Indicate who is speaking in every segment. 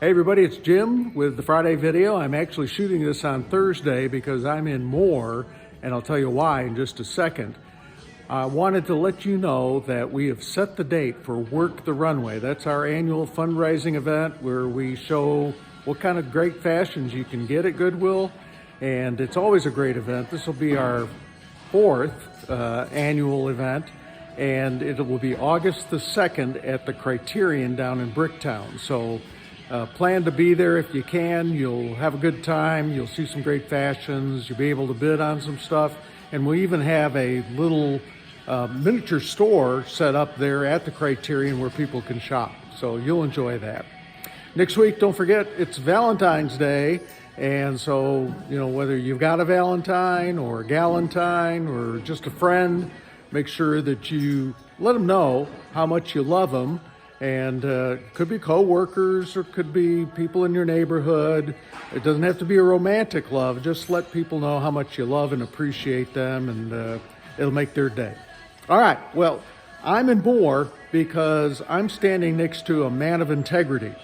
Speaker 1: Hey everybody, it's Jim with the Friday video. I'm actually shooting this on Thursday because I'm in Moore, and I'll tell you why in just a second. I wanted to let you know that we have set the date for Work the Runway. That's our annual fundraising event where we show what kind of great fashions you can get at Goodwill, and it's always a great event. This will be our fourth annual event, and it will be August the 2nd at the Criterion down in Bricktown. So plan to be there if you can. You'll have a good time. You'll see some great fashions. You'll be able to bid on some stuff. And we even have a little miniature store set up there at the Criterion where people can shop. So you'll enjoy that. Next week, don't forget, it's Valentine's Day. And so, whether you've got a Valentine or a galentine or just a friend, make sure that you let them know how much you love them. And it could be co-workers or it could be people in your neighborhood. It doesn't have to be a romantic love. Just let people know how much you love and appreciate them, and it'll make their day. All right, well, I'm in Moore because I'm standing next to a man of integrity.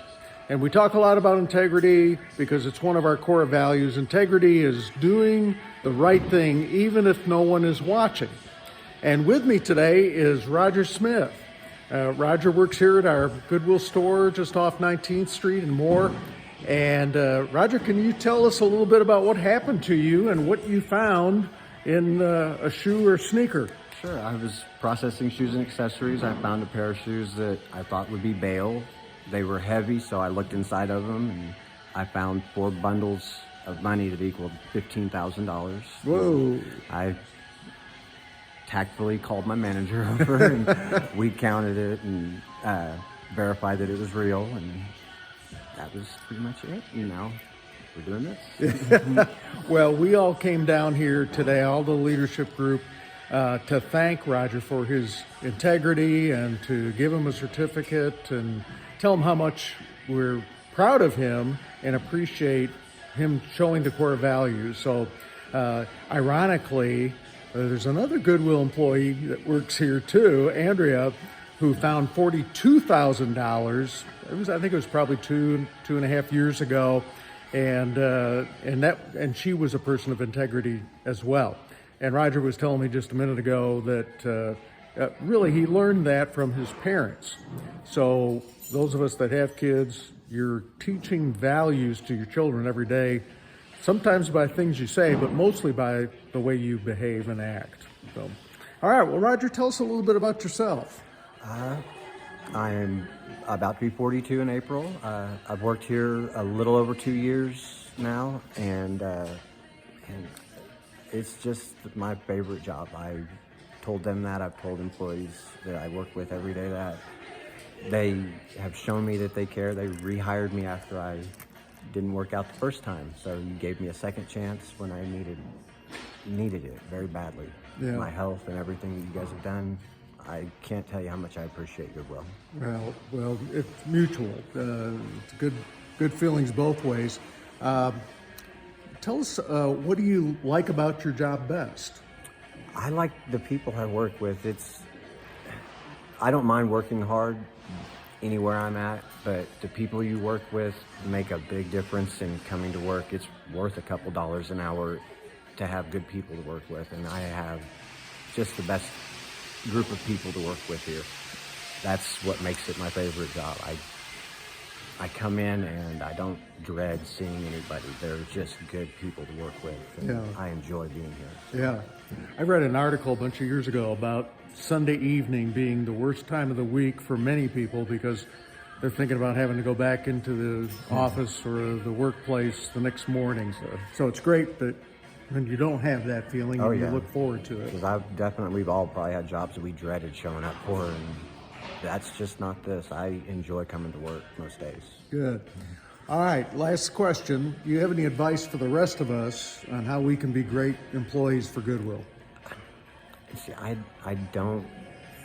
Speaker 1: And we talk a lot about integrity because it's one of our core values. Integrity is doing the right thing even if no one is watching. And with me today is Roger Smith. Roger works here at our Goodwill store just off 19th Street in Moore. And Roger, can you tell us a little bit about what happened to you and what you found in a shoe or sneaker?
Speaker 2: Sure. I was processing shoes and accessories. I found a pair of shoes that I thought would be bail. They were heavy, so I looked inside of them, and I found 4 bundles of money that equaled $15,000.
Speaker 1: Whoa.
Speaker 2: I tactfully called my manager over, and we counted it and verified that it was real, and that was pretty much it. We're doing this.
Speaker 1: Well, we all came down here today, all the leadership group, to thank Roger for his integrity and to give him a certificate and tell him how much we're proud of him and appreciate him showing the core values. So, ironically, there's another Goodwill employee that works here too, Andrea, who found $42,000. I think it was probably two and a half years ago, and she was a person of integrity as well. And Roger was telling me just a minute ago that really he learned that from his parents. So those of us that have kids, you're teaching values to your children every day, sometimes by things you say, but mostly by the way you behave and act. So, all right, well, Roger, tell us a little bit about yourself.
Speaker 2: I am about to be 42 in April. I've worked here a little over 2 years now, and it's just my favorite job. I told them that. I've told employees that I work with every day that. They have shown me that they care. They rehired me after I didn't work out the first time. So you gave me a second chance when I needed it very badly.
Speaker 1: Yeah.
Speaker 2: My health and everything that you guys have done, I can't tell you how much I appreciate your will.
Speaker 1: Well, it's mutual. It's good feelings both ways. Tell us, what do you like about your job best?
Speaker 2: I like the people I work with. I don't mind working hard anywhere I'm at, but the people you work with make a big difference in coming to work. It's worth a couple dollars an hour to have good people to work with, and I have just the best group of people to work with here. That's what makes it my favorite job. I come in and I don't dread seeing anybody. They're just good people to work with, and
Speaker 1: Yeah.
Speaker 2: I enjoy being here.
Speaker 1: Yeah. I read an article a bunch of years ago about Sunday evening being the worst time of the week for many people because they're thinking about having to go back into the office or the workplace the next morning. So it's great that when you don't have that feeling and you look forward to it.
Speaker 2: Because we've all probably had jobs that we dreaded showing up for, and that's just not this. I enjoy coming to work most days.
Speaker 1: Good. All right, last question. Do you have any advice for the rest of us on how we can be great employees for Goodwill?
Speaker 2: See, I don't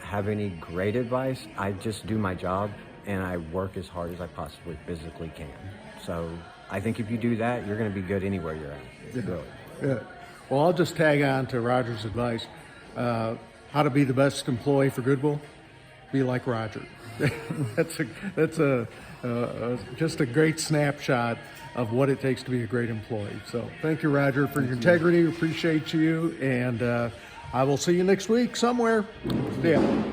Speaker 2: have any great advice. I just do my job, and I work as hard as I possibly physically can. So I think if you do that, you're going to be good anywhere you're at. Really.
Speaker 1: Yeah. Well, I'll just tag on to Roger's advice. How to be the best employee for Goodwill? be like Roger. that's just a great snapshot of what it takes to be a great employee. So thank you, Roger, for your integrity. Appreciate you, and I will see you next week somewhere. See ya.